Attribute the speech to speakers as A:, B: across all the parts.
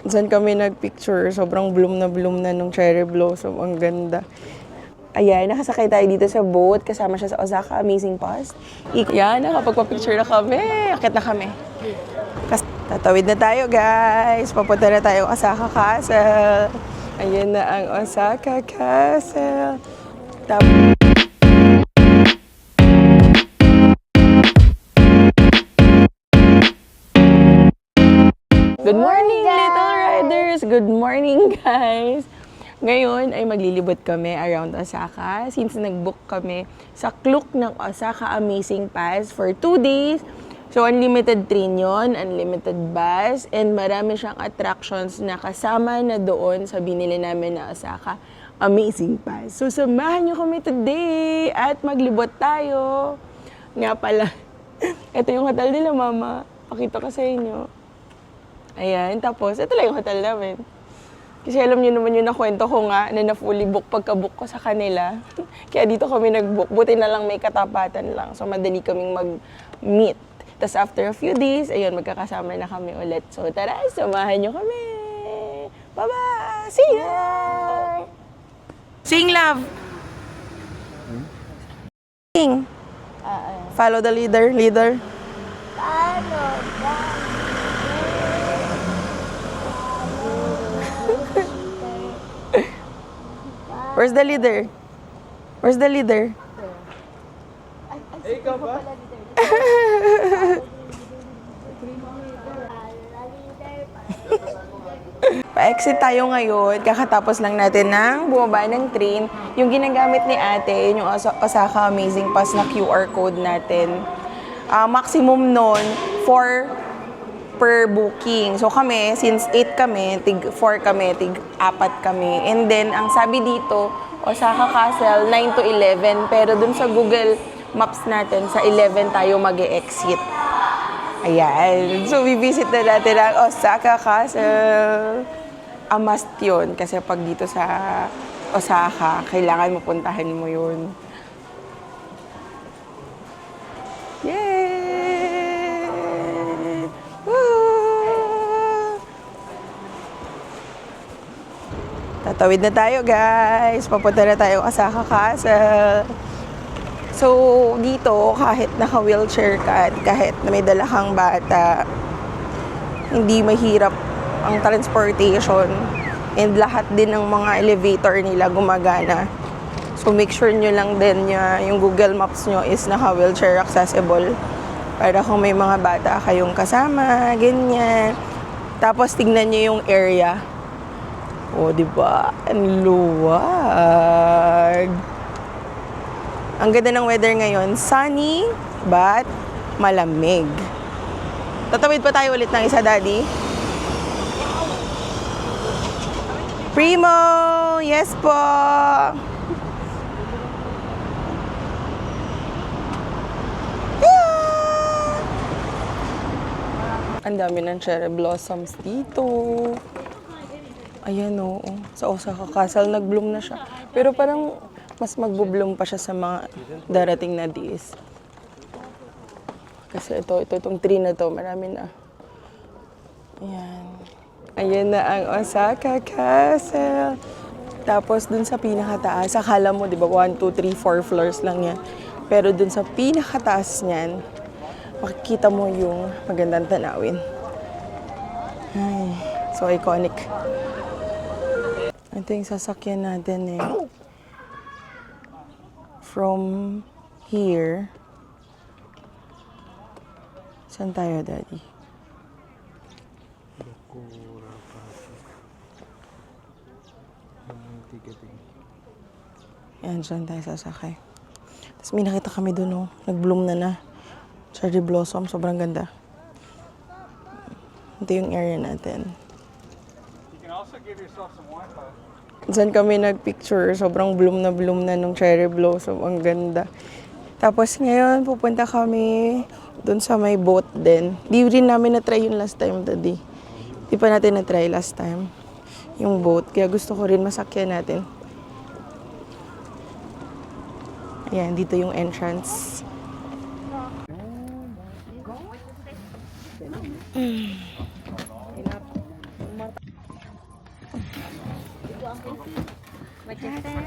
A: Saan kami nagpicture, sobrang bloom na nung cherry blossom. Ang ganda. Ayan, nakasakay tayo dito sa boat. Kasama siya sa Osaka Amazing Pass. Ayan, nakapagpa-picture na kami. Akit na kami. Tatawid na tayo, guys. Papunta na tayo Osaka Castle. Ayan na ang Osaka Castle. Good morning, little riders! Good morning, guys! Ngayon ay maglilibot kami around Osaka since nag-book kami sa Klook ng Osaka Amazing Pass for 2 days. So, unlimited train yun, unlimited bus, and marami siyang attractions na kasama na doon sa binili namin na Osaka Amazing Pass. So, samahan nyo kami today at maglibot tayo. Nga pala, ito yung hotel nila, Mama. Pakita ko sa inyo. Ayan, tapos ito lang yung hotel namin. Kasi alam niyo naman yung nakwento ko nga na na-fully book pagka-book ko sa kanila. Kaya dito kami nag-book. Buti na lang may katapatan lang. So madali kaming mag-meet. Tapos after a few days, ayun, magkakasama na kami ulit. So tara, samahan niyo kami. Bye-bye! See ya! Sing, love! Sing! Follow the leader. Where's the leader?
B: Ikaw ba?
A: Pa-exit tayo ngayon. Kakatapos lang natin ng bumaba ng train. Yung ginagamit ni ate, yung Osaka Amazing Pass na QR code natin. Maximum nun, 4 per booking. So kami, since 8 kami, tig 4 kami, tig 4 kami. And then, ang sabi dito, Osaka Castle, 9 to 11. Pero dun sa Google Maps natin, sa 11 tayo mag-e-exit. Ayan. So, visit na natin ang Osaka Castle. A must yun. Kasi pag dito sa Osaka, kailangan mapuntahan mo yun. Yay! Tatawid na tayo, guys. Papunta na tayo Osaka Castle. So, dito, kahit naka-wheelchair ka at kahit na may dala kang bata, hindi mahirap ang transportation. And lahat din ng mga elevator nila gumagana. So, make sure nyo lang din yung Google Maps nyo is naka-wheelchair accessible. Para kung may mga bata kayong kasama, ganyan. Tapos, tignan nyo yung area. O, diba? Ang luwag. Ang ganda ng weather ngayon. Sunny, but malamig. Tatawid pa tayo ulit ng isa, Daddy. Primo! Yes po! Yeah! Ang dami ng cherry blossoms dito. Ayan, oo. Sa Osaka Castle, nag-bloom na siya. Pero parang mas magbo-bloom pa siya sa mga darating na days. Kasi itong tree na to, marami na. Ayan. Ayan na ang Osaka Castle. Tapos dun sa pinakataas, akala mo, di ba, 1, 2, 3, 4 floors lang yan. Pero dun sa pinakataas niyan, makikita mo yung magandang tanawin. Ay, so iconic. Ito yung sasakyan natin eh. From here. Saan tayo, Daddy? Yan, saan tayo sasakay. Tapos may nakita kami dun, oh. Nag-bloom na. Cherry blossom, sobrang ganda. Ito yung area natin.
B: You can also give yourself some Wi-Fi.
A: Saan kami nagpicture, sobrang bloom na nung cherry blossom. Ang ganda. Tapos ngayon, pupunta kami doon sa may boat din. Di rin namin na-try yung last time, Daddy. Di pa natin na-try last time yung boat. Kaya gusto ko rin masakyan natin. Ayan, dito yung entrance.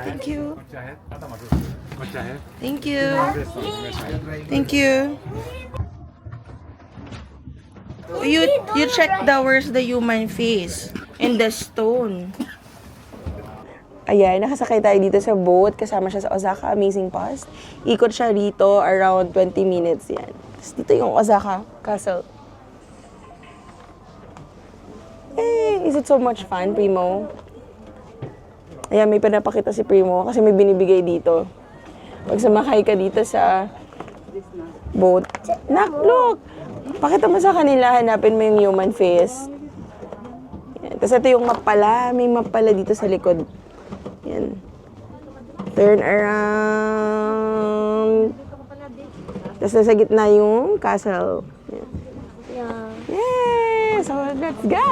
A: Thank you.
B: What's your head?
A: Thank you. Thank you. You check where's the human face and the stone. Ayan, nakasakay tayo dito sa boat. Kasama siya sa Osaka Amazing Pass. Ikot siya dito around 20 minutes yan. Tapos dito yung Osaka Castle. Hey, is it so much fun, Primo? Ayan, may pinapakita si Primo kasi may binibigay dito. Pag sumakay ka dito sa boat. Nak, look! Pakita mo sa kanila, hanapin mo yung human face. Yan. Tapos ito yung map pala. May map pala dito sa likod. Yan. Turn around. Tapos nasa gitna yung castle. Yan. Yeah! So, let's go!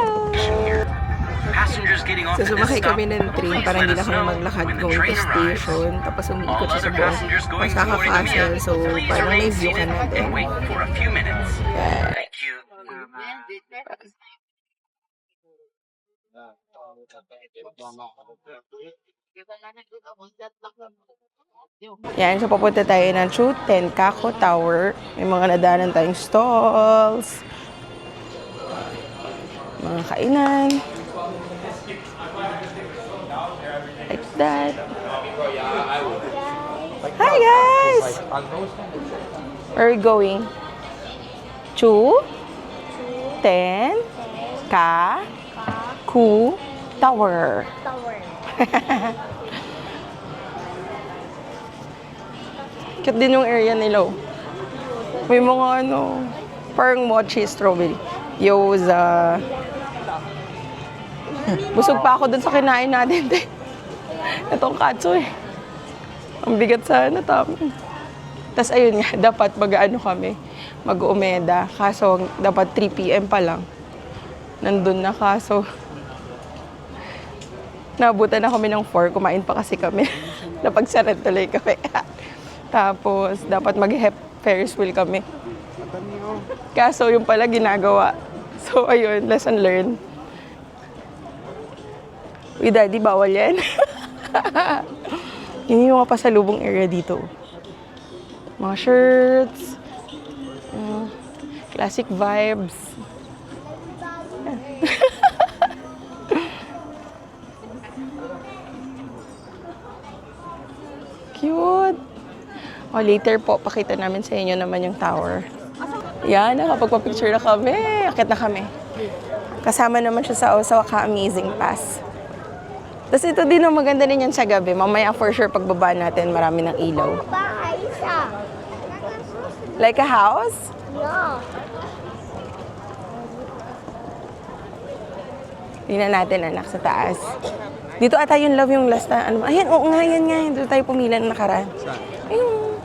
A: So, sumakay kami ng train para hindi na kami maglakad going to station. Tapos umiikot siya sa buong Osaka Castle. So, parang may view ka natin. Yeah. Yan, so papunta tayo ng Tenkaku Tower. May mga nadaanan tayong stalls. Mga kainan. Like that. Hi guys! Where are we going? Tenkaku Tower. Cute din yung area nila. May mga ano, parang mochi, strawberry. Yoza. Busog pa ako dun sa kinain natin. Itong katsu eh. Ang bigat sana tama. Tapos ayun nga, dapat mag-ano kami, mag-umeda. Kaso dapat 3 PM pa lang. Nandun na kaso. Nabutan na kami ng 4, kumain pa kasi kami. Napagsaran tuloy kami. Tapos dapat mag-Ferris wheel kami. Kaso yung pala ginagawa. So ayun, lesson learned. Uy, daddy, bawal yan. Yun yung mga pasalubong area dito. Mga shirts. Classic vibes. Cute. O, later po, pakita namin sa inyo naman yung tower. Yan, nakapagpa-picture na kami. Akit na kami. Kasama naman siya sa Osaka Amazing Pass. Tapos ito din ang maganda din yan sa gabi. Mamaya for sure pagbaba natin, marami ng ilaw. Like a house?
C: Yeah.
A: Tingnan natin anak sa taas. Dito ata yung love yung last na ano. Ayan, oo nga, yan nga. Dito tayo pumila ng nakaraan. Ayun.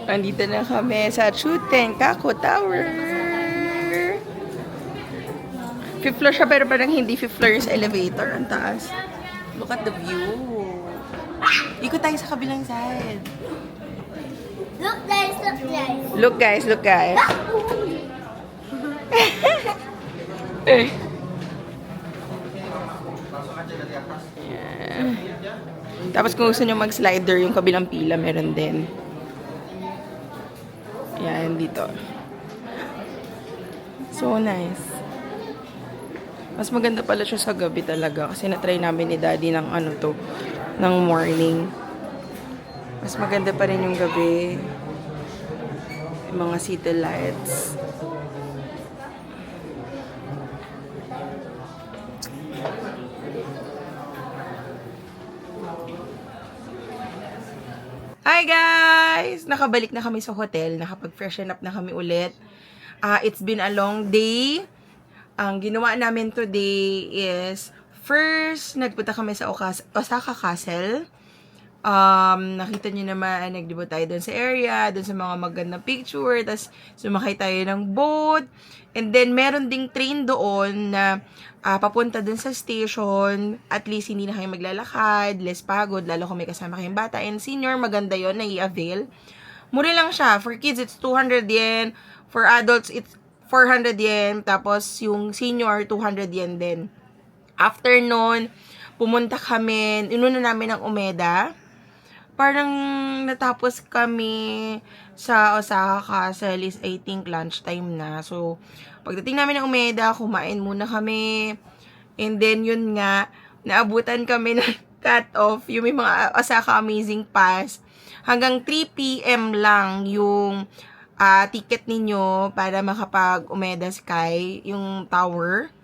A: Nandito na kami sa Tenkaku Tower. 5th floor siya pero parang hindi 5th floor sa elevator. Ang taas. Look at the view. Ikot tayo sa kabilang side.
C: Look guys, look guys.
A: Look guys, look guys. Eh. Yeah. Tapos kung gusto nyo mag-slider, yung kabilang pila, meron din. Yan, dito. So nice. Mas maganda pala siya sa gabi talaga kasi na-try namin ni Daddy ng ano to, ng morning. Mas maganda pa rin yung gabi. Yung mga city lights. Hi guys! Nakabalik na kami sa hotel. Nakapag-freshen up na kami ulit. It's been a long day. Ang ginawa namin today is, first, nagpunta kami sa Osaka Castle. Nakita nyo naman, nagdibot tayo doon sa area, doon sa mga magandang picture, tapos sumakay tayo ng boat. And then, meron ding train doon na papunta doon sa station. At least, hindi na kayo maglalakad, less pagod, lalo kung may kasama kayong bata. And senior, maganda yon na i-avail. Mura lang siya. For kids, it's 200 yen. For adults, it's 400 yen, tapos yung senior, 200 yen din. After nun, pumunta kami, inuna namin ng Umeda. Parang natapos kami sa Osaka sa least I think lunchtime na. So, pagdating namin ng Umeda, kumain muna kami. And then, yun nga, naabutan kami ng cut-off, yung may mga Osaka Amazing Pass. Hanggang 3 p.m. lang yung ticket ninyo para makapag Umeda Sky, yung tower.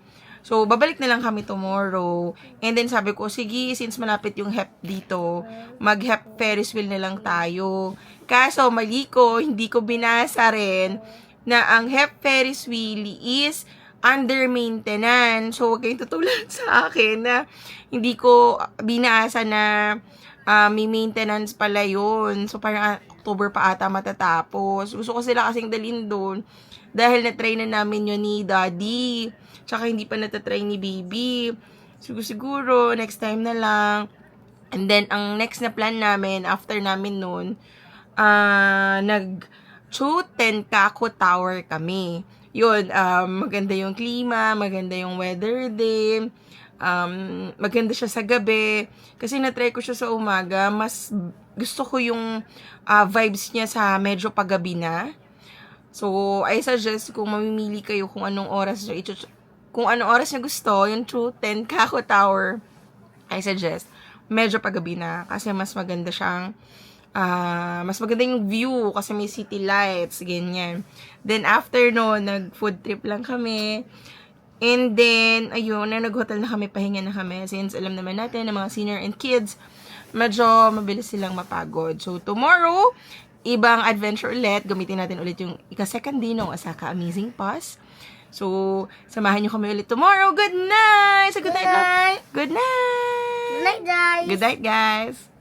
A: So, babalik na lang kami tomorrow. And then, sabi ko, sige, since malapit yung HEP dito, mag-HEP Ferris wheel na lang tayo. Kaso, mali ko, hindi ko binasa rin na ang HEP Ferris wheel is under maintenance. So, huwag kayong tutulad sa akin na hindi ko binasa na may maintenance pala yun. So, parang October pa ata matatapos. Gusto ko sila kasing dalhin doon. Dahil na-try na namin yun ni Daddy. Tsaka hindi pa natatry ni Baby. Siguro, next time na lang. And then, ang next na plan namin, after namin noon, nag-Tenkaku Tower kami. Yun, maganda yung klima, maganda yung weather din. Maganda siya sa gabi. Kasi na-try ko siya sa umaga. Mas gusto ko yung vibes niya sa medyo paggabi na. So, I suggest kung mamimili kayo kung anong oras niya gusto, yung Tenkaku Tower, I suggest, medyo paggabi na. Kasi mas maganda siyang, mas maganda yung view kasi may city lights, ganyan. Then, after no, nag-food trip lang kami. And then, ayun, nag-hotel na kami, pahinga na kami. Since alam naman natin na mga senior and kids, medyo mabilis silang mapagod. So, tomorrow, ibang adventure ulit. Gamitin natin ulit yung ika-second day ng Osaka Amazing Pass. So, samahan nyo kami ulit tomorrow. Good night! So, good night! Good night!
C: Good night, guys.
A: Good night, guys!